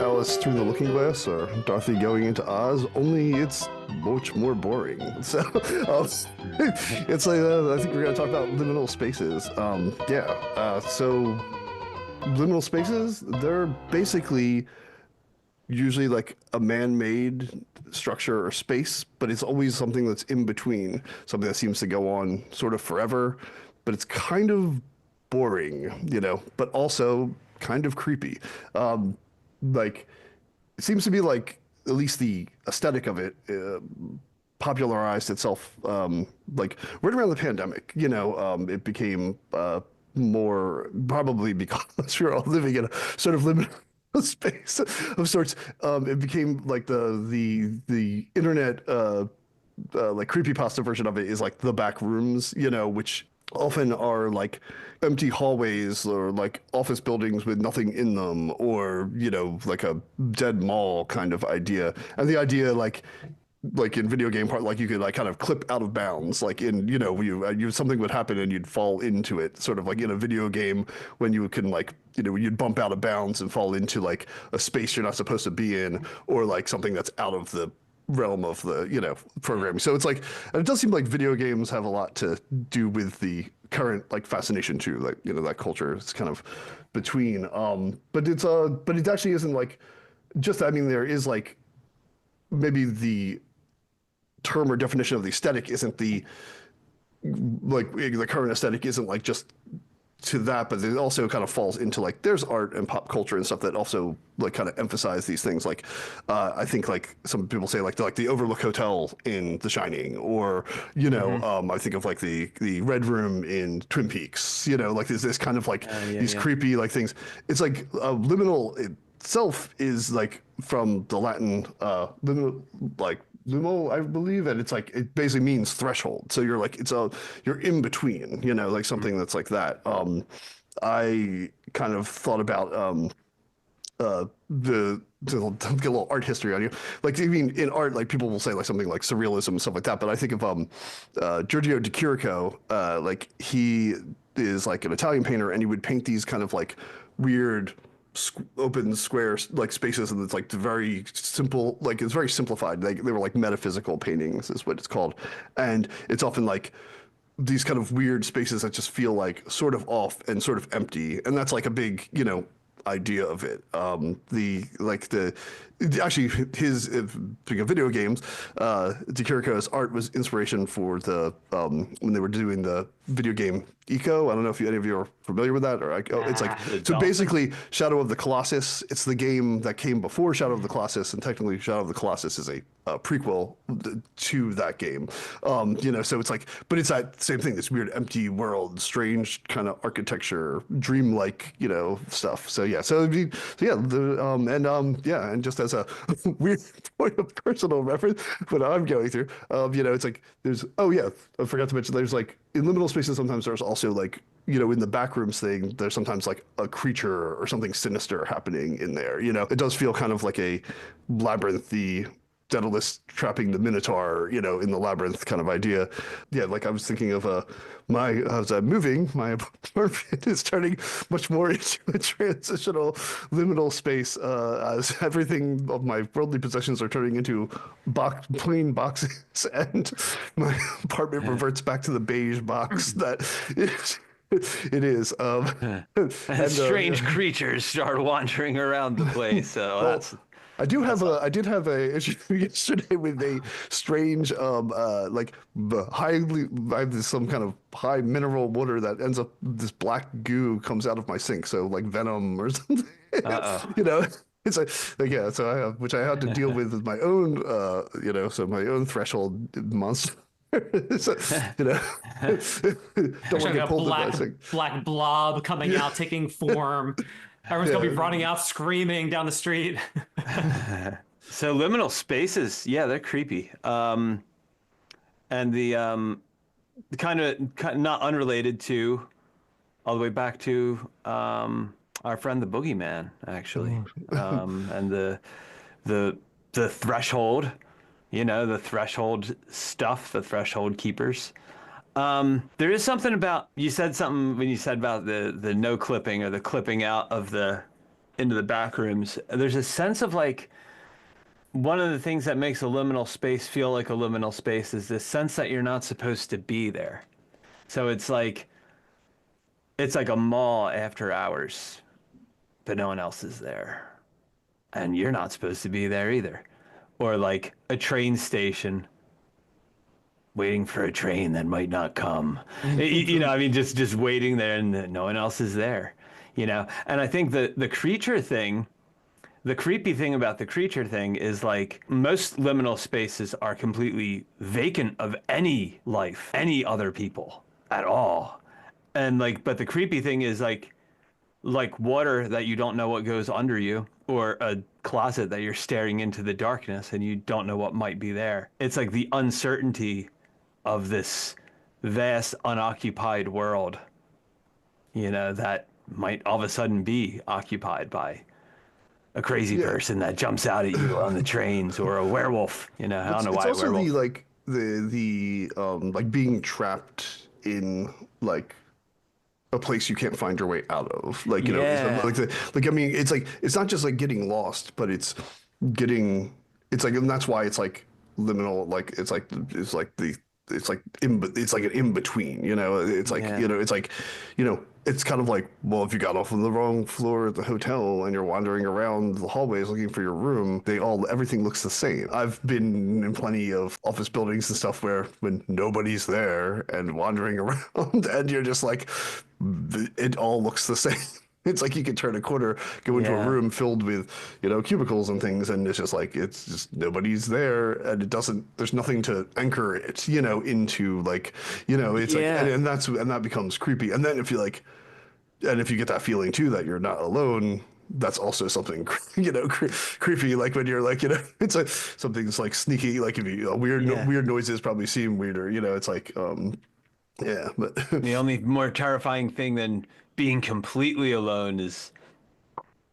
Alice Through the Looking Glass or Dorothy Going into Oz, only it's much more boring. So it's like I think we're going to talk about liminal spaces. So liminal spaces, they're basically usually like a man-made structure or space, but it's always something that's in between, something that seems to go on sort of forever, but it's kind of boring, but also kind of creepy. Like it seems to be like at least the aesthetic of it popularized itself like right around the pandemic. It became more probably because we're all living in a sort of limited space of sorts. It became like the internet like creepypasta version of it is like the Backrooms, which often are like empty hallways or like office buildings with nothing in them, or like a dead mall kind of idea. And the idea like in video game part, like you could like kind of clip out of bounds, like in you something would happen and you'd fall into it, sort of like in a video game when you can like you'd bump out of bounds and fall into like a space you're not supposed to be in, or like something that's out of the realm of the programming. So it's like, and it does seem like video games have a lot to do with the current like fascination too, like that culture is kind of between but it actually isn't like just, I mean, there is like maybe the term or definition of the aesthetic isn't the like the current aesthetic isn't like just to that, but it also kind of falls into like there's art and pop culture and stuff that also like kind of emphasize these things. Like I think like some people say like the Overlook Hotel in The Shining, or I think of like the Red Room in Twin Peaks. Like there's this kind of like these creepy like things. It's like liminal itself is like from the Latin liminal, like lumo, I believe, and it's like it basically means threshold. So you're like you're in between, like something that's like that. I kind of thought about to get a little art history on you. Like, I mean, in art, like people will say like something like surrealism and stuff like that. But I think of Giorgio de Chirico. Like he is like an Italian painter, and he would paint these kind of like weird open square like spaces, and it's like very simple, like it's very simplified. They were like metaphysical paintings is what it's called, and it's often like these kind of weird spaces that just feel like sort of off and sort of empty, and that's like a big idea of it. Actually his speaking of video games, De Chirico's art was inspiration for the when they were doing the video game Eco. I don't know if any of you are familiar with that, or it's like so basically Shadow of the Colossus. It's the game that came before Shadow of the Colossus, and technically Shadow of the Colossus is a prequel to that game. So it's like, but it's that same thing. This weird empty world, strange kind of architecture, dreamlike stuff. So yeah, and just as a weird point of personal reference, what I'm going through, it's like there's I forgot to mention there's like in liminal spaces sometimes there's also like in the Backrooms thing there's sometimes like a creature or something sinister happening in there. It does feel kind of like a labyrinthy Daedalus trapping the Minotaur, in the labyrinth kind of idea. Yeah, like I was thinking of as I'm moving, my apartment is turning much more into a transitional liminal space as everything of my worldly possessions are turning into plain boxes, and my apartment reverts back to the beige box that it is. And strange creatures start wandering around the place. So that's. I did have a issue yesterday with a strange, like I have some kind of high mineral water that ends up, this black goo comes out of my sink. So like venom or something, it's like yeah, so I have, which I had to deal with my own, so my own threshold monster. So, don't want to get pulled in that thing. Black blob coming out, taking form. Everyone's gonna be running out, screaming down the street. So liminal spaces, they're creepy. And the kind of not unrelated to, all the way back to our friend the Boogeyman, actually, and the threshold, the threshold stuff, the threshold keepers. There is something about, you said something when you said about the no clipping or the clipping out of the into the Backrooms, there's a sense of like, one of the things that makes a liminal space feel like a liminal space is this sense that you're not supposed to be there. So it's like a mall after hours, but no one else is there. And you're not supposed to be there either. Or like a train station waiting for a train that might not come. You know, I mean, just waiting there and no one else is there, you know? And I think the creature thing, the creepy thing about the creature thing is like most liminal spaces are completely vacant of any life, any other people at all. And like, but the creepy thing is like water that you don't know what goes under you, or a closet that you're staring into the darkness and you don't know what might be there. It's like the uncertainty of this vast unoccupied world, you know, that might all of a sudden be occupied by a crazy person that jumps out at you on the trains, or a werewolf. You know, I don't know why. It's also werewolf. the like being trapped in like a place you can't find your way out of. Like, you know, I mean, it's like, it's not just like getting lost, but it's like, and that's why it's like liminal. Like, it's like an in between, you know, it's like, you know, it's like, you know, it's kind of like, well, if you got off on the wrong floor at the hotel and you're wandering around the hallways looking for your room, everything looks the same. I've been in plenty of office buildings and stuff where when nobody's there and wandering around and you're just like, it all looks the same. It's like you could turn a corner, go into a room filled with, you know, cubicles and things, and it's just like, it's just nobody's there, and there's nothing to anchor it, you know, into like, you know, it's like, and that becomes creepy. And then if you get that feeling too that you're not alone, that's also something, you know, creepy. Like when you're like, you know, it's like something's like sneaky, like if you weird noises probably seem weirder, you know, it's like, yeah, but the only more terrifying thing than being completely alone is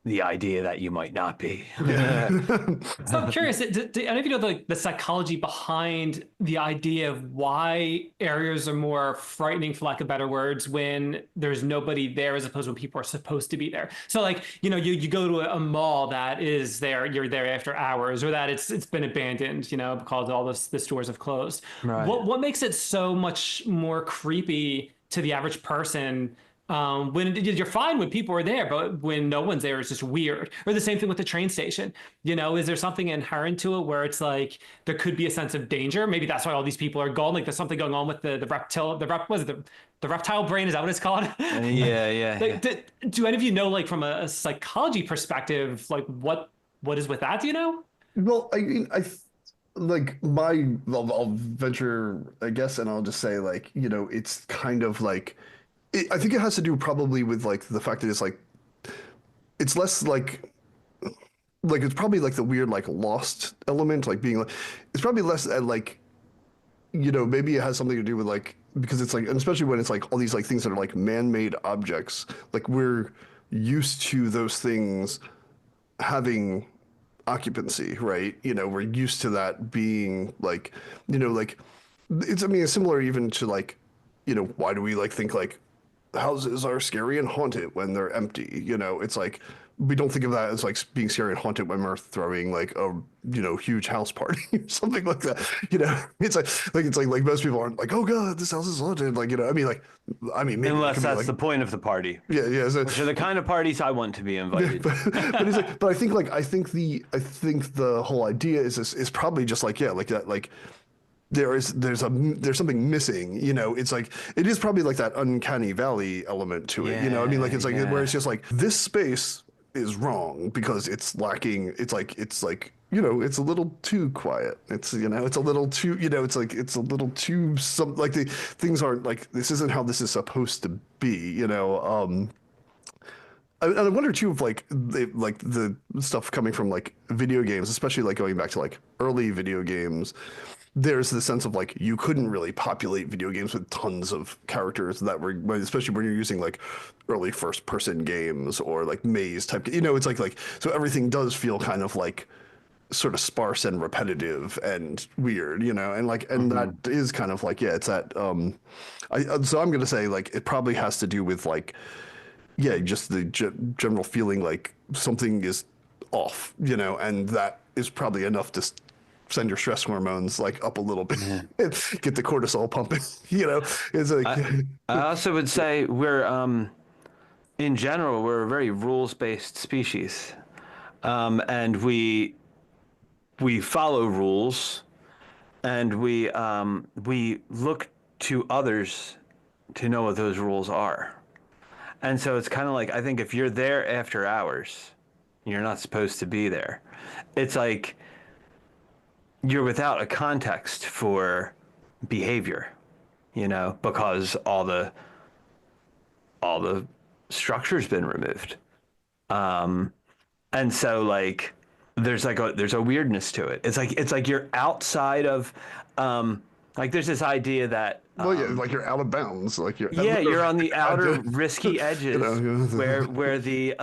the idea that you might not be. So I'm curious, do any of you know the psychology behind the idea of why areas are more frightening, for lack of better words, when there's nobody there as opposed to when people are supposed to be there? So like, you know, you go to a mall that is there, you're there after hours, or that it's been abandoned, you know, because all the stores have closed. Right. What makes it so much more creepy to the average person when you're fine when people are there, but when no one's there, it's just weird? Or the same thing with the train station. You know, is there something inherent to it where it's like there could be a sense of danger? Maybe that's why all these people are gone. Like there's something going on with the reptile brain? Is that what it's called? Do any of you know, like from a psychology perspective, like what is with that? Do you know? well, I mean, I'll venture, I guess, and I'll just say like, you know, it's kind of like, I think it has to do probably with like the fact that it's like, it's less like it's probably like the weird like lost element, like being like, it's probably less like, you know, maybe it has something to do with like, because it's like, and especially when it's like all these like things that are like man-made objects, like we're used to those things having occupancy, right? You know, we're used to that being like, you know, like it's, I mean, it's similar even to like, you know, why do we like think like houses are scary and haunted when they're empty? You know, it's like we don't think of that as like being scary and haunted when we're throwing like a, you know, huge house party or something like that. You know, it's like most people aren't like, oh god, this house is haunted. Like, you know, I mean, maybe Unless that's the point of the party. Yeah. So, which are the kind of parties I want to be invited. but it's like, but I think the whole idea is probably just like, yeah, like that, like there's something missing, you know. It's like, it is probably like that uncanny valley element to it, you know. I mean, like it's like where it's just like this space is wrong because it's lacking, it's like you know, it's a little too quiet, it's, you know, it's a little too, you know, it's like it's a little too some, like the things aren't like, this isn't how this is supposed to be, you know. And I wonder too if like the stuff coming from like video games, especially like going back to like early video games, there's the sense of like you couldn't really populate video games with tons of characters that were, especially when you're using like early first person games or like maze type, you know, it's like so everything does feel kind of like sort of sparse and repetitive and weird, you know, and like, and that is kind of like, yeah, it's that so I'm gonna say like it probably has to do with like, yeah, just the general feeling like something is off, you know, and that is probably enough to send your stress hormones like up a little bit Yeah. and get the cortisol pumping, you know. It's like, I also would say we're in general we're a very rules-based species, and we follow rules, and we look to others to know what those rules are. And so it's kind of like, I think if you're there after hours, you're not supposed to be there. It's like you're without a context for behavior, you know, because all the structure's been removed. And so like there's a weirdness to it. It's like you're outside of like there's this idea that well, yeah, like you're out of bounds, like you're yeah, you're on the outer you risky edges know, where the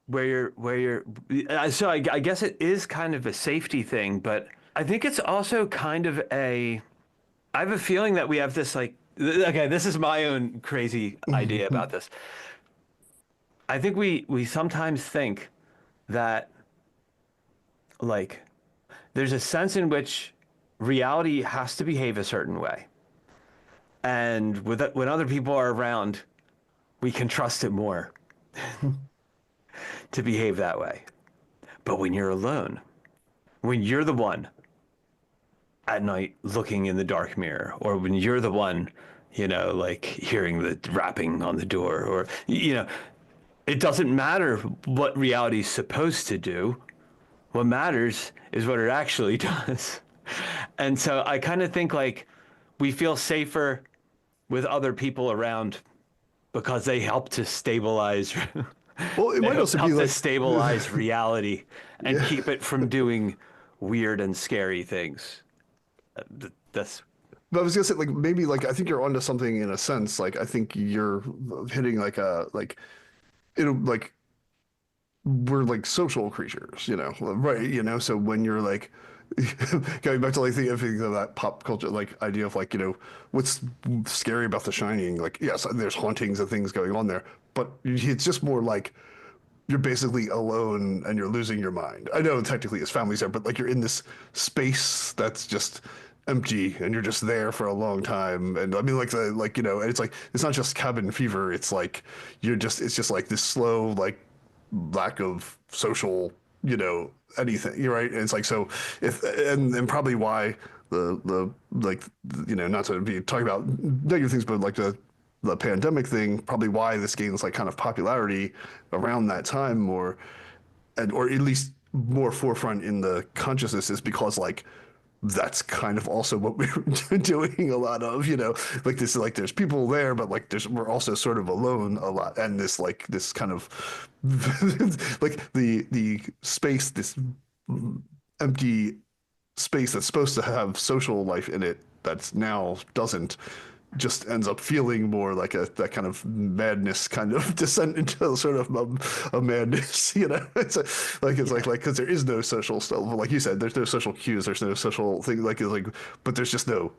where you're so I guess it is kind of a safety thing, but I think it's also kind of I have a feeling that we have this like okay, this is my own crazy idea about this. I think we sometimes think that like there's a sense in which reality has to behave a certain way. And when other people are around, we can trust it more to behave that way. But when you're alone, when you're the one at night looking in the dark mirror, or when you're the one, you know, like hearing the rapping on the door, or, you know, it doesn't matter what reality's supposed to do. What matters is what it actually does. And so I kind of think like we feel safer with other people around because they help to stabilize. well, it They might also be help to like, stabilize reality and yeah. keep it from doing weird and scary things. That's But I was gonna say, like, maybe, like, I think you're onto something in a sense. Like, I think you're hitting like a like, like we're like social creatures, you know, right? You know, so when you're like going back to like thinking of that pop culture like idea of like, you know, what's scary about The Shining? Like, yes, there's hauntings and things going on there, but it's just more like you're basically alone and you're losing your mind. I know technically his family's there, but like you're in this space that's just empty and you're just there for a long time. And I mean like the like, you know, and it's like it's not just cabin fever, it's like it's just like this slow like lack of social, you know, anything. You're right. And it's like so if and probably why the like you know, not to be talking about negative things, but like the pandemic thing, probably why this gains like kind of popularity around that time more, and or at least more forefront in the consciousness is because like that's kind of also what we were doing a lot of, you know, like this like there's people there, but like we're also sort of alone a lot, and this like this kind of like the space, this empty space that's supposed to have social life in it that's now doesn't just ends up feeling more like that kind of madness kind of descent into sort of a madness, you know. It's like because there is no social stuff, like you said, there's no social cues, there's no social thing, like it's like, but there's just no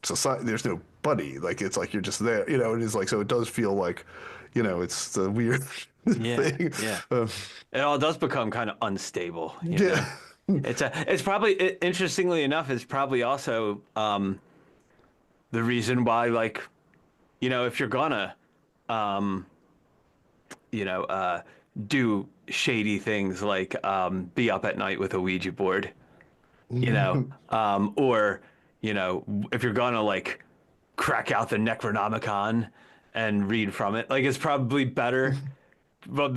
society, there's no buddy, like it's like you're just there, you know. It is like so it does feel like, you know, it's the weird yeah, thing. yeah. It all does become kind of unstable, you know. Yeah. It's probably interestingly enough, it's probably also the reason why like you know if you're gonna um, you know do shady things like be up at night with a Ouija board, you know, or you know if you're gonna like crack out the Necronomicon and read from it, like it's probably better. Well,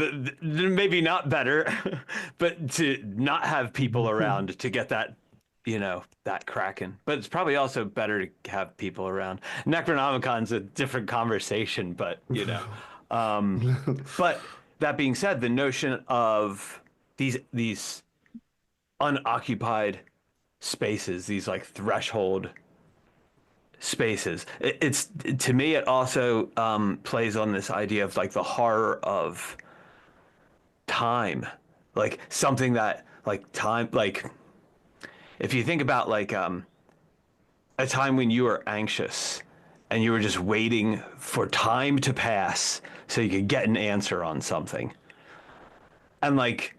maybe not better, but to not have people around to get that, you know, that cracking. But it's probably also better to have people around. Necronomicon's a different conversation, but you know. But that being said, the notion of these unoccupied spaces, these like threshold spaces, it's to me it also plays on this idea of like the horror of time, like something that like time, like if you think about like a time when you were anxious and you were just waiting for time to pass so you could get an answer on something. And like,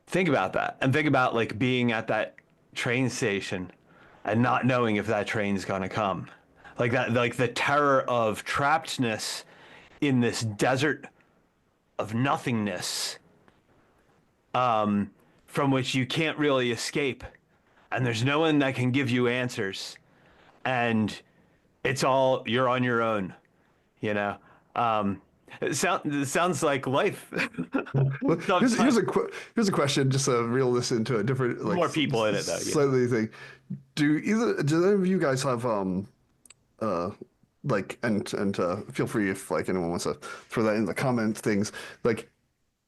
think about that, and think about like being at that train station and not knowing if that train's gonna come. Like that, like the terror of trappedness in this desert of nothingness, from which you can't really escape, and there's no one that can give you answers, and it's all you're on your own, you know. It sounds like life. Well, here's a question, just to reel this into a different, like, More people in it though. slightly thing. Do any of you guys have like, and feel free if like anyone wants to throw that in the comment things, like,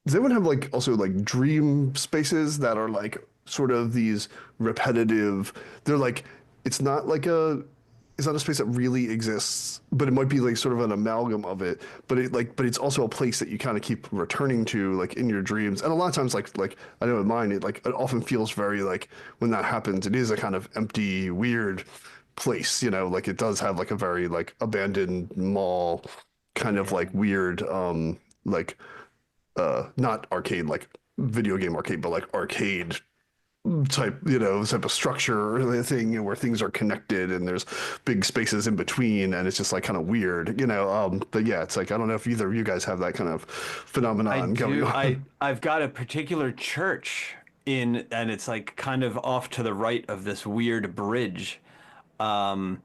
does anyone have like also like dream spaces that are like sort of these repetitive, they're like, it's not like it's not a space that really exists, but it might be like sort of an amalgam of it, but it's also a place that you kind of keep returning to like in your dreams. And a lot of times like I know in mine, it often feels very like, when that happens, it is a kind of empty, weird place, you know, like it does have like a very like abandoned mall kind of like weird like not arcade, like video game arcade, but like arcade type, you know, type of structure or thing where things are connected and there's big spaces in between, and it's just like kind of weird, you know. But yeah, it's like, I don't know if either of you guys have that kind of phenomenon going on. I've got a particular church in, and it's like kind of off to the right of this weird bridge. And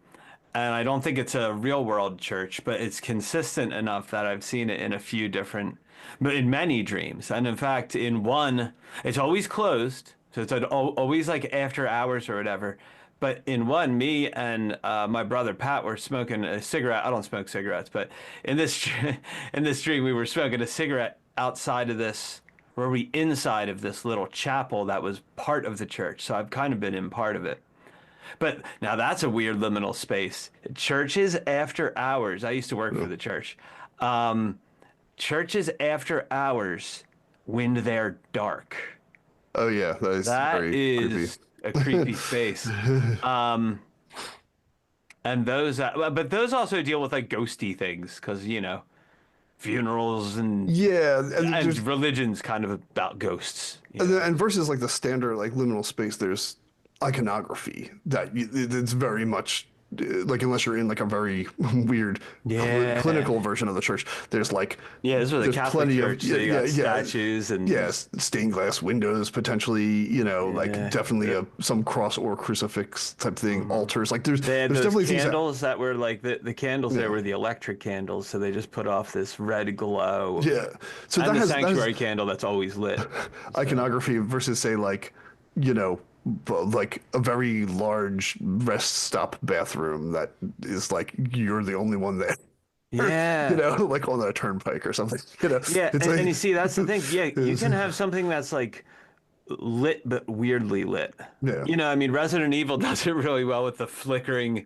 I don't think it's a real world church, but it's consistent enough that I've seen it in a few different, but in many dreams. And in fact, in one, it's always closed. So it's always like after hours or whatever. But in one, me and my brother Pat were smoking a cigarette. I don't smoke cigarettes, but in this in this dream, we were smoking a cigarette outside of this, were we inside of this little chapel that was part of the church. So I've kind of been in part of it. But now that's a weird liminal space. Churches after hours. I used to work for the church. Churches after hours when they're dark. Oh yeah, that is a creepy space. And those, but those also deal with like ghosty things, because you know, funerals and yeah, and religion's kind of about ghosts. And versus like the standard like liminal space, there's iconography it's very much like, unless you're in like a very weird clinical version of the church, there's like this was a Catholic church, so you got statues and stained glass windows potentially, you know, like definitely some cross or crucifix type thing, altars, like there's definitely candles that were like the candles there were the electric candles, so they just put off this red glow. So and that the sanctuary candle that's always lit. Iconography versus say like, you know, like a very large rest stop bathroom that is like you're the only one there. Yeah. You know, like on a turnpike or something. You know. Yeah, it's like, and you see that's the thing. Yeah, you can have something that's like lit but weirdly lit. Yeah. You know, I mean, Resident Evil does it really well with the flickering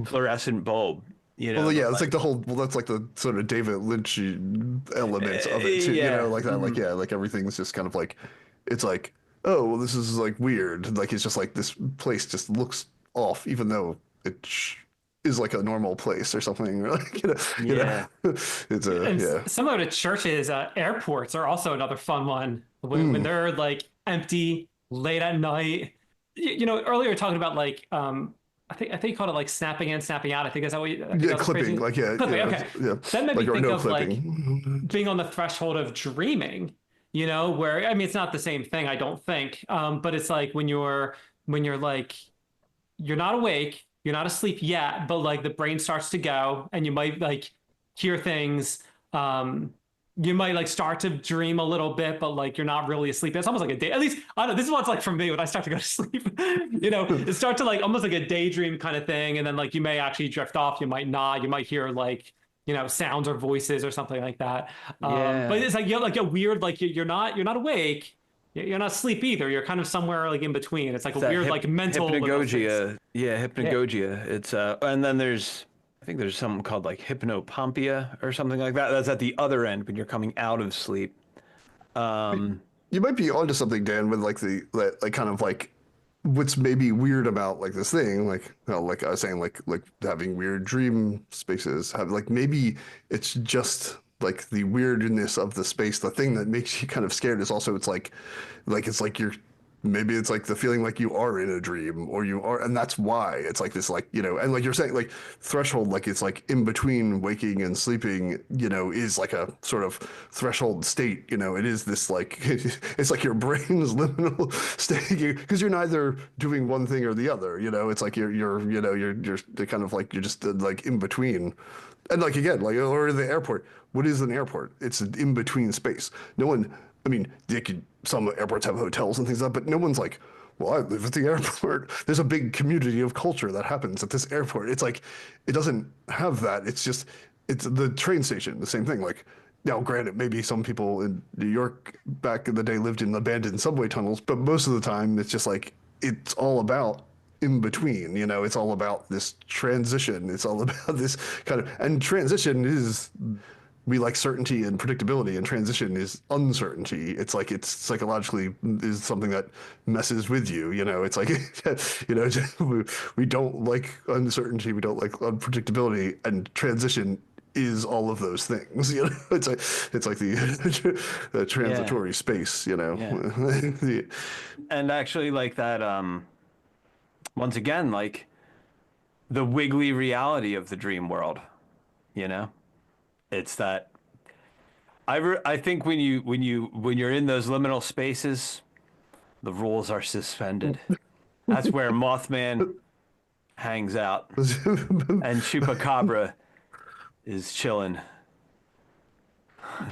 fluorescent bulb. You know, well, yeah, it's like the whole. Well, that's like the sort of David Lynch elements of it too. You know, like that. Like like everything's just kind of like, it's like, oh, well, this is like weird. Like it's just like this place just looks off, even though it is like a normal place or something. Like, you know, it's similar to churches. Airports are also another fun one when they're like empty late at night. You know, earlier talking about like I think you called it like snapping in, snapping out. I think that's how we clipping. Like clipping. Okay, that made me think of clipping. Like being on the threshold of dreaming. You know, where I mean, it's not the same thing, I don't think. But it's like when you're like, you're not awake, you're not asleep yet, but like the brain starts to go, and you might like hear things. You might like start to dream a little bit, but like you're not really asleep. It's almost like a day. At least I don't know. This is what it's like for me when I start to go to sleep. You know, it starts to like almost like a daydream kind of thing, and then like you may actually drift off. You might not. You might hear like, you know, sounds or voices or something like that. But it's like you're like a weird, like you're not awake, you're not asleep either. You're kind of somewhere like in between. It's like a weird like mental hypnagogia. Hypnagogia. It's and then I think there's something called like hypnopompia or something like that. That's at the other end when you're coming out of sleep. You might be onto something, Dan, with like the like kind of like what's maybe weird about like this thing, like like I was saying, like having weird dream spaces, have like maybe it's just like the weirdness of the space. The thing that makes you kind of scared is also it's like you're maybe it's like the feeling like you are in a dream or you are, and that's why it's like this, like, you know, and like you're saying, like threshold, like it's like in between waking and sleeping, you know, is like a sort of threshold state, you know, it is this like it's like your brain's liminal state because you're neither doing one thing or the other, you know, it's like you're you know you're kind of like you're just like in between. And like again, like or the airport. What is an airport? It's an in between space. No one. I mean, some airports have hotels and things like that, but no one's like, well, I live at the airport. There's a big community of culture that happens at this airport. It's like, it doesn't have that. It's just, it's the train station, the same thing. Like, now, granted, maybe some people in New York back in the day lived in abandoned subway tunnels, but most of the time it's just like, it's all about in between, you know, it's all about this transition. It's all about this kind of, and transition is, we like certainty and predictability, and transition is uncertainty. It's like it's psychologically is something that messes with you. You know, it's like you know we don't like uncertainty, we don't like unpredictability, and transition is all of those things. You know, it's like the transitory space. You know, and actually like that. Once again, like the wiggly reality of the dream world. You know. It's that I think when you're in those liminal spaces, the rules are suspended. That's where Mothman hangs out, and Chupacabra is chilling.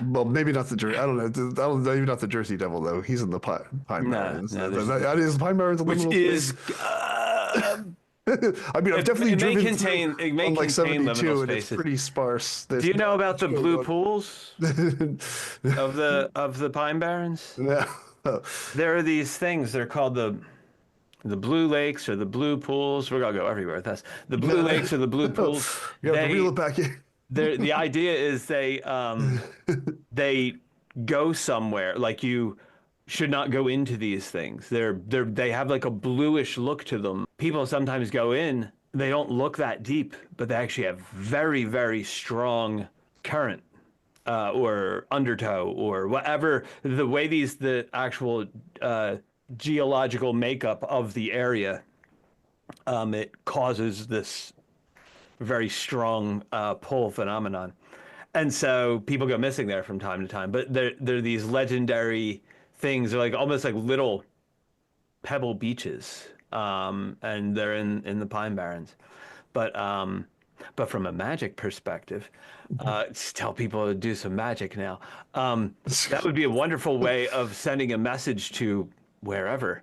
Well, maybe not the Jersey. I don't know. Maybe not the Jersey Devil though. He's in the Pine Barrens. That is Pine Barrens, which is. I mean, I've definitely driven it may on like contain 72, and spaces. it's pretty sparse. Do you know about the blue pools of the Pine Barrens? Yeah. There are these things. They're called the blue lakes or the blue pools. We're gonna go everywhere with this. The blue lakes or the blue pools. You have to reel it back in. The idea is they go somewhere. Like you should not go into these things. They have like a bluish look to them. People sometimes go in, they don't look that deep, but they actually have very, very strong current or undertow or whatever. The way the actual geological makeup of the area, it causes this very strong pull phenomenon. And so people go missing there from time to time, but they're these legendary things. They're like almost like little pebble beaches, and they're in the Pine Barrens. But from a magic perspective, tell people to do some magic now. That would be a wonderful way of sending a message to wherever.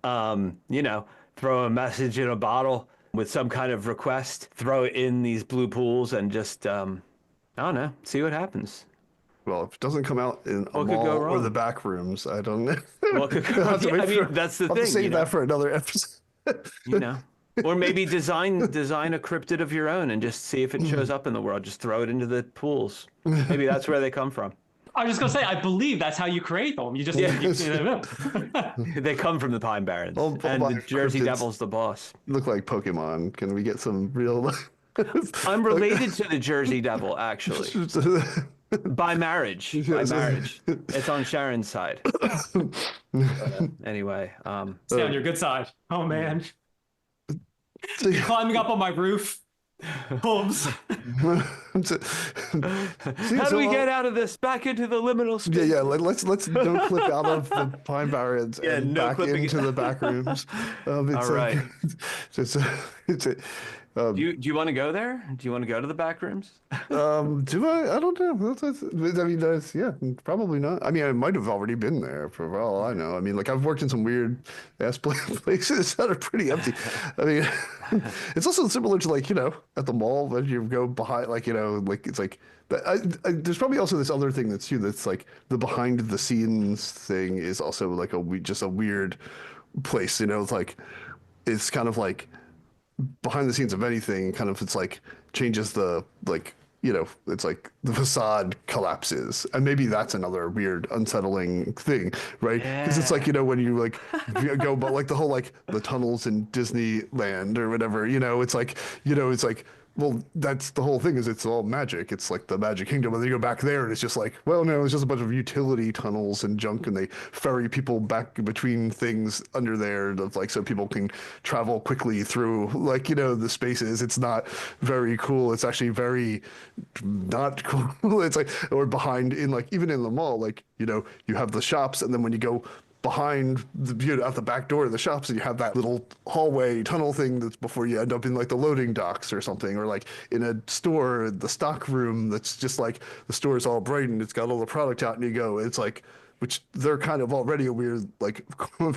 You know, throw a message in a bottle with some kind of request, throw it in these blue pools, and just I don't know, see what happens. Well, if it doesn't come out in a mall or the Backrooms, I don't know. Well, I mean, that's the thing. I'll have to save that for another episode. You know, or maybe design a cryptid of your own and just see if it shows up in the world. Just throw it into the pools. Maybe that's where they come from. I was just gonna say, I believe that's how you create them. You just they come from the Pine Barrens, and the Jersey Devil's the boss. Look like Pokemon. Can we get some real? I'm related to the Jersey Devil, actually. By marriage. It's on Sharon's side. Anyway. Stay on your good side. Oh, man. Climbing up on my roof. Homes. How do we get out of this? Back into the liminal space? Yeah. Let's no clip out of the Pine Barrens and back into the Backrooms. All right. Do you want to go there? Do you want to go to the Backrooms? Do I? I don't know. I mean, yeah, probably not. I mean, I might have already been there for all I know. I mean, like I've worked in some weird ass places that are pretty empty. I mean, it's also similar to like, you know, at the mall when you go behind, like, you know, like it's like, but there's probably also this other thing that's too, that's like the behind the scenes thing is also like just a weird place, you know, it's like, it's kind of like, behind the scenes of anything, kind of it's like changes the like it's like the facade collapses, and maybe that's another weird, unsettling thing, right? Because it's like Yeah. when you like go, but like the whole like the tunnels in Disneyland or whatever, it's like it's like. Well, that's the whole thing is it's all magic. It's like the Magic Kingdom. And then you go back there and it's just like, well, no, it's just a bunch of utility tunnels and junk and they ferry people back between things under there like so people can travel quickly through like, the spaces. It's not very cool. It's actually very not cool. It's like, or behind in like, even in the mall, like, you have the shops and then when you go behind out the back door of the shops and you have that little hallway tunnel thing that's before you end up in like the loading docks or something, or like in a store the stock room that's just like the store is all bright and it's got all the product out and you go, it's like, which they're kind of already a weird like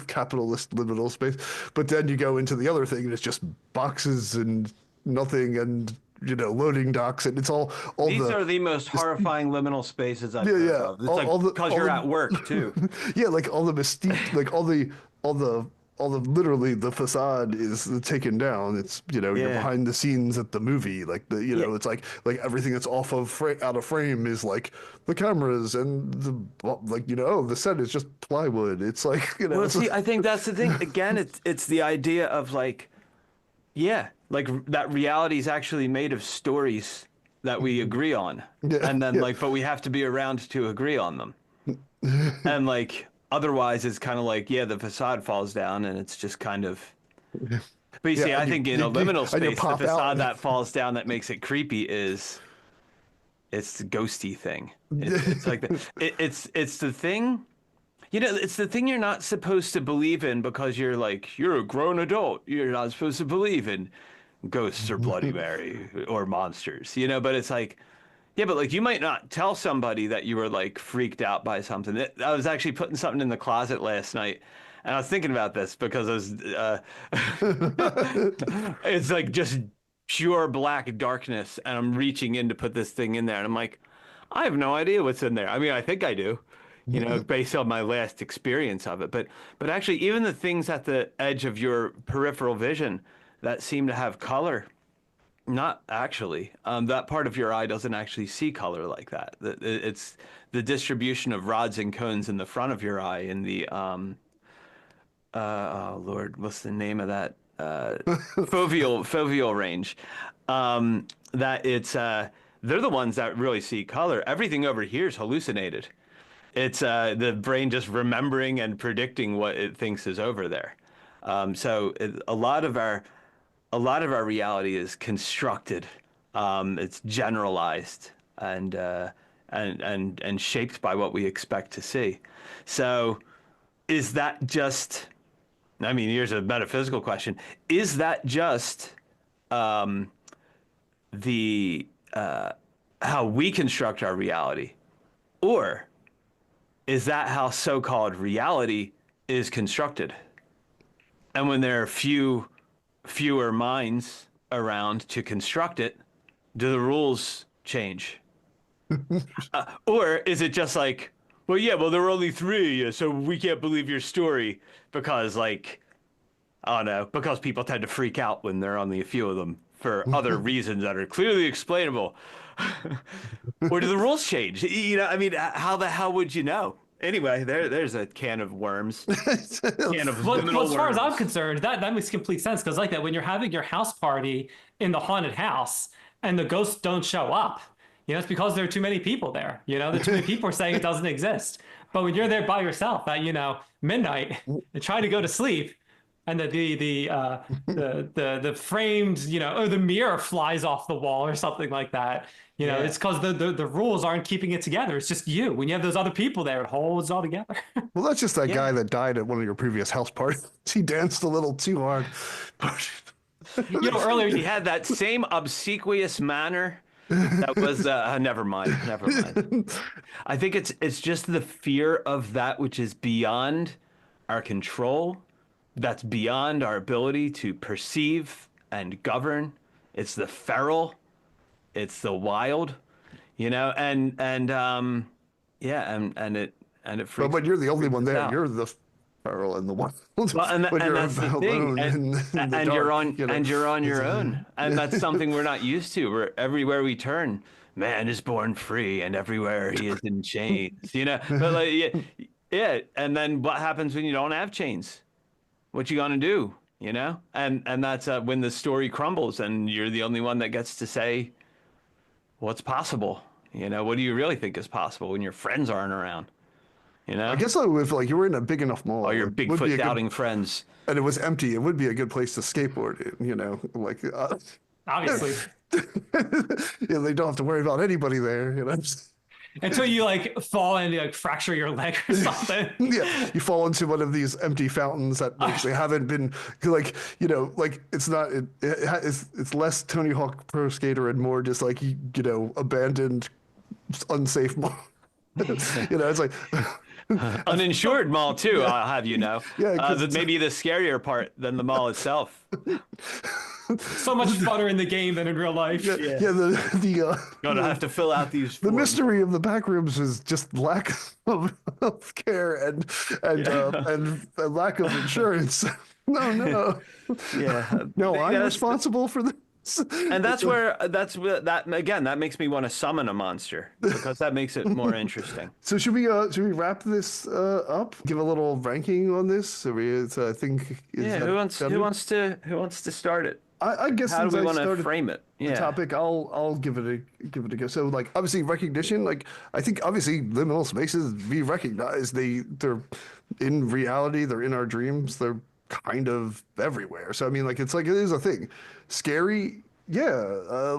capitalist liminal space, but then you go into the other thing and it's just boxes and nothing and loading docks, and it's all These are the most horrifying liminal spaces I've yeah, heard yeah. of. It's like because you're at work too. Yeah, like all the mystique, like all the literally the facade is taken down. It's you're Yeah. behind the scenes at the movie, like the Yeah. it's like everything that's off of out of frame is like the cameras and the like the set is just plywood. It's like Well, it's see, I think that's the thing. Again, it's the idea of like, yeah, like that reality is actually made of stories that we agree on, Yeah, and then yeah. like, but we have to be around to agree on them, and like otherwise, it's kind of like, yeah, the facade falls down, and it's just kind of. But you see, Yeah, I and think you- in a you- liminal and you space, the pop out. facade that falls down that makes it creepy is, it's the ghosty thing. It's like it's the thing. It's the thing you're not supposed to believe in because you're a grown adult. You're not supposed to believe in ghosts or Bloody Mary or monsters, but it's like, yeah, but like you might not tell somebody that you were like freaked out by something. I was actually putting something in the closet last night and I was thinking about this because I was, it's like just pure black darkness and I'm reaching in to put this thing in there and I'm like, I have no idea what's in there. I mean, I think I do, based on my last experience of it. But actually, even the things at the edge of your peripheral vision that seem to have color, not actually. That part of your eye doesn't actually see color like that. It's the distribution of rods and cones in the front of your eye in the oh Lord, what's the name of that? Foveal range. That it's they're the ones that really see color. Everything over here is hallucinated. It's the brain just remembering and predicting what it thinks is over there. So a lot of our reality is constructed. It's generalized and shaped by what we expect to see. So is that just? I mean, here's a metaphysical question: is that just the how we construct our reality, or is that how so-called reality is constructed? And when there are fewer minds around to construct it, do the rules change? Or is it just like, well, yeah, well, there were only three, so we can't believe your story because, like, I don't know, because people tend to freak out when there are only a few of them for other reasons that are clearly explainable. Or do the rules change? I mean, how the hell would you know? Anyway, there's a can of worms. Can of Well, liminal as far as I'm worms. concerned, that makes complete sense because like that, when you're having your house party in the haunted house and the ghosts don't show up, it's because there are too many people there. There are too many people are saying it doesn't exist. But when you're there by yourself at midnight and trying to go to sleep, and the framed or the mirror flies off the wall or something like that. Yeah. It's because the rules aren't keeping it together. It's just you. When you have those other people there, it holds it all together. well, that's just that Yeah. guy that died at one of your previous house parties. He danced a little too hard. Earlier He had that same obsequious manner. That was never mind. I think it's just the fear of that which is beyond our control, that's beyond our ability to perceive and govern. It's the feral, it's the wild, and yeah, and it freaks. But when you're the only one freaks us there, out. you're the feral and the one. Well, and that's the thing, and you're on your own, and that's something we're not used to. We're everywhere we turn, man is born free and everywhere he is in chains, you know? But like, yeah. And then what happens when you don't have chains? What you gonna do, you know? And that's when the story crumbles and you're the only one that gets to say what's possible. You know, what do you really think is possible when your friends aren't around? You know? I guess if like you were in a big enough mall, All your it would be Bigfoot a good, doubting friends. and it was empty, it would be a good place to skateboard it, you know, like Obviously. yeah, they don't have to worry about anybody there, you know. Until you like fall and you like fracture your leg or something. Yeah, you fall into one of these empty fountains that like, they haven't been like, you know, like it's not it's less Tony Hawk Pro Skater and more just like you know, abandoned, unsafe mall. You know, it's like Uninsured mall too, I'll have you know. Yeah, 'cause maybe the scarier part than the mall itself. So much funner in the game than in real life. yeah, the Gonna have to fill out these the forms. mystery of the Backrooms is just lack of health care and lack of insurance. No. Yeah. No, I'm that's- responsible for this. And that again, that makes me want to summon a monster because that makes it more interesting. So should we wrap this up? Give a little ranking on this? I think Yeah, who wants to start it? I guess How since do we I want to started frame it? the Yeah. topic, I'll give it a go. So like obviously recognition, like I think obviously liminal spaces we recognize they're in reality, they're in our dreams, they're kind of everywhere. So I mean like it is a thing. Scary, yeah,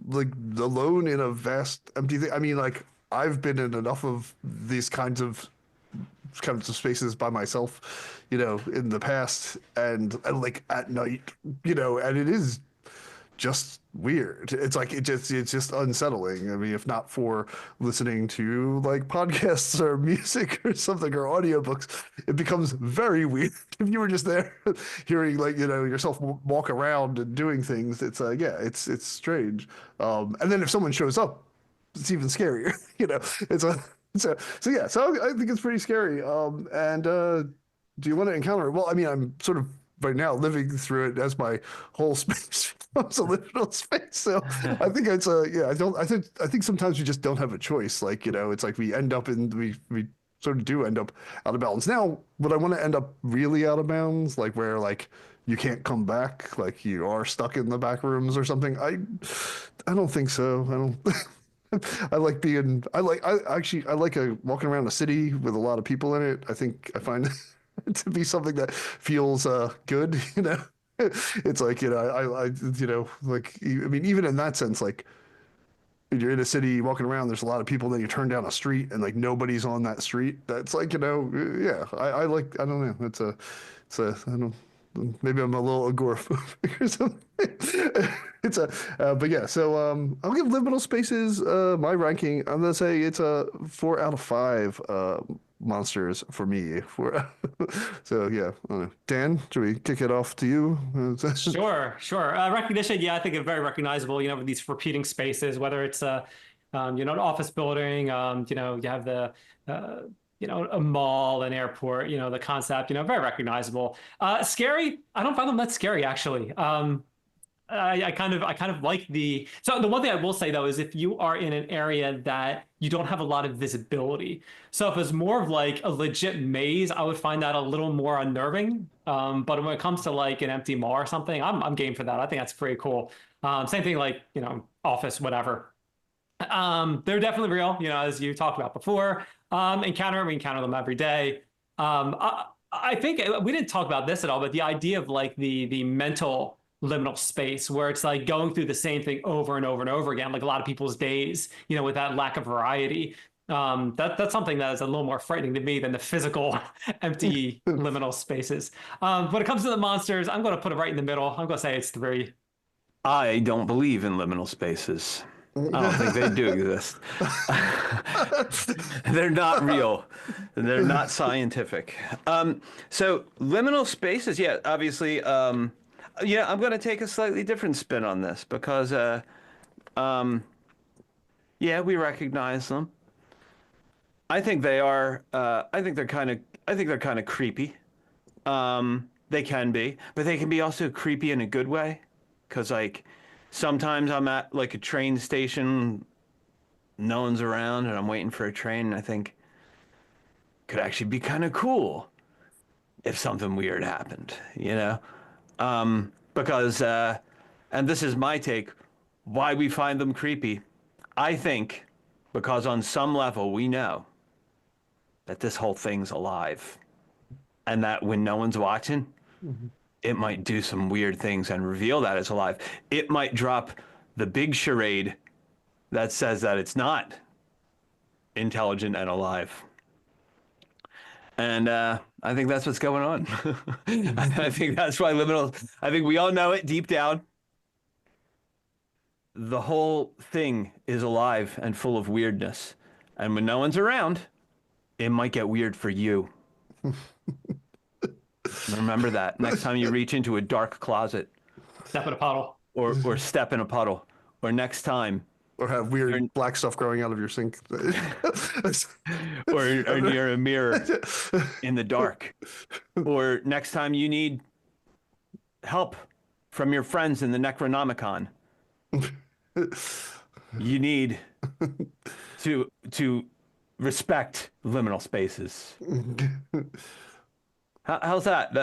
like alone in a vast empty thing. I mean like I've been in enough of these kinds of spaces by myself, you know, in the past and like at night, you know, and it is just weird. It's like it's just unsettling. I mean, if not for listening to like podcasts or music or something or audiobooks, it becomes very weird. If you were just there hearing like, you know, yourself walk around and doing things, it's yeah, it's strange. And then if someone shows up, it's even scarier, you know. So yeah, so I think it's pretty scary. Do you want to encounter it? Well, I mean, I'm sort of right now living through it as my whole space becomes a liminal space. So I think it's I think sometimes we just don't have a choice. Like, you know, it's like we end up we sort of do end up out of bounds. Now, would I want to end up really out of bounds? Like where like you can't come back, like you are stuck in the back rooms or something? I don't think so. I don't I like walking around a city with a lot of people in it. I find it to be something that feels good, you know. It's like, you know, I you know, like I mean, even in that sense, like you're in a city walking around, there's a lot of people, then you turn down a street and like nobody's on that street. That's like, you know, yeah, I don't know. I don't, maybe I'm a little agoraphobic or something. But yeah, so I'll give liminal spaces my ranking. I'm gonna say it's a 4 out of 5 monsters for me. So yeah, I don't know. Dan, should we kick it off to you? Sure. Recognition, yeah, I think it's very recognizable. You know, with these repeating spaces, whether it's you know, an office building, you know, you have the you know, a mall, an airport, you know, the concept, you know, very recognizable. Scary, I don't find them that scary, actually. I kind of like so the one thing I will say though is if you are in an area that you don't have a lot of visibility. So if it's more of like a legit maze, I would find that a little more unnerving. But when it comes to like an empty mall or something, I'm game for that. I think that's pretty cool. Same thing like, you know, office, whatever. They're definitely real, you know, as you talked about before. We encounter them every day. I think we didn't talk about this at all, but the idea of like the mental liminal space where it's like going through the same thing over and over and over again, like a lot of people's days, you know, with that lack of variety. That's something that is a little more frightening to me than the physical empty liminal spaces. When it comes to the monsters, I'm going to put it right in the middle. I'm going to say it's 3. I don't believe in liminal spaces. I don't think they do exist. They're not real. They're not scientific. So liminal spaces, yeah, obviously, yeah, I'm going to take a slightly different spin on this because, yeah, we recognize them. I think they are. I think they're kind of creepy. They can be, but they can be also creepy in a good way, because like sometimes I'm at like a train station no one's around and I'm waiting for a train, and I think could actually be kind of cool if something weird happened, you know? Because, and this is my take, why we find them creepy. I think because on some level we know that this whole thing's alive, and that when no one's watching, it might do some weird things and reveal that it's alive. It might drop the big charade that says that it's not intelligent and alive. And I think that's what's going on. I think that's why Liminal, I think we all know it deep down. The whole thing is alive and full of weirdness. And when no one's around, it might get weird for you. Remember that. Next time you reach into a dark closet. Step in a puddle. Or step in a puddle. Or next time. Or have weird black stuff growing out of your sink. or near a mirror in the dark. Or next time you need help from your friends in the Necronomicon. You need to respect liminal spaces. How's that?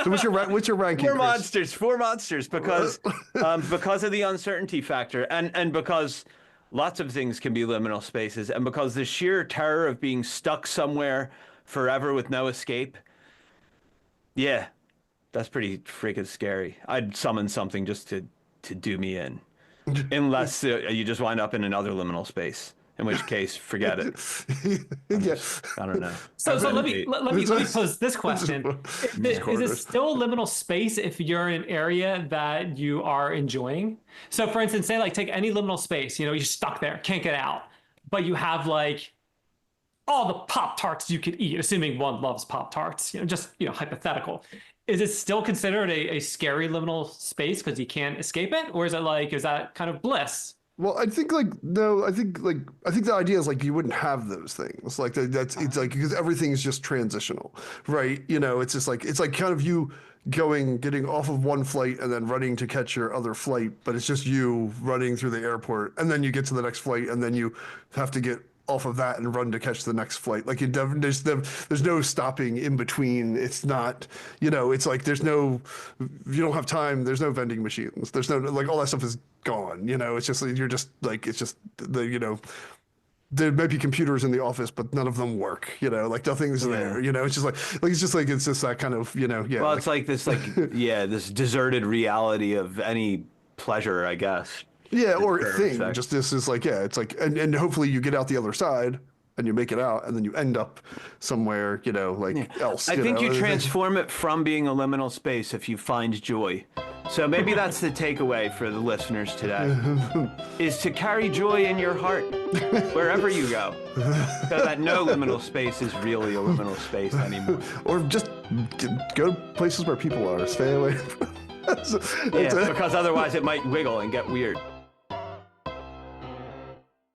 So what's your ranking? Four monsters, because of the uncertainty factor, and because lots of things can be liminal spaces, and because the sheer terror of being stuck somewhere forever with no escape. Yeah, that's pretty freaking scary. I'd summon something just to do me in, unless you just wind up in another liminal space. In which case, forget it. I don't know. So let me pose this question: Is it still a liminal space if you're in an area that you are enjoying? So, for instance, say like take any liminal space. You know, you're stuck there, can't get out, but you have like all the Pop-Tarts you could eat, assuming one loves Pop-Tarts. You know, just hypothetical. Is it still considered a scary liminal space because you can't escape it, or is that kind of bliss? Well, I think I think the idea is like you wouldn't have those things. Like it's like because everything's just transitional, right? You know, it's just like kind of you getting off of one flight and then running to catch your other flight, but it's just you running through the airport, and then you get to the next flight, and then you have to get off of that and run to catch the next flight. Like there's no stopping in between. It's not, it's like you don't have time. There's no vending machines. There's no, like, all that stuff is gone. It's just like, there might be computers in the office, but none of them work. Like nothing's there. It's just that kind of, yeah. Well, it's like this, this deserted reality of any pleasure, I guess. Yeah, or thing. Just this is like, it's like, and hopefully you get out the other side and you make it out, and then you end up somewhere, else. I think you transform it from being a liminal space if you find joy. So maybe that's the takeaway for the listeners today, is to carry joy in your heart wherever you go, so that no liminal space is really a liminal space anymore. Or just go places where people are. Stay away. Because otherwise it might wiggle and get weird.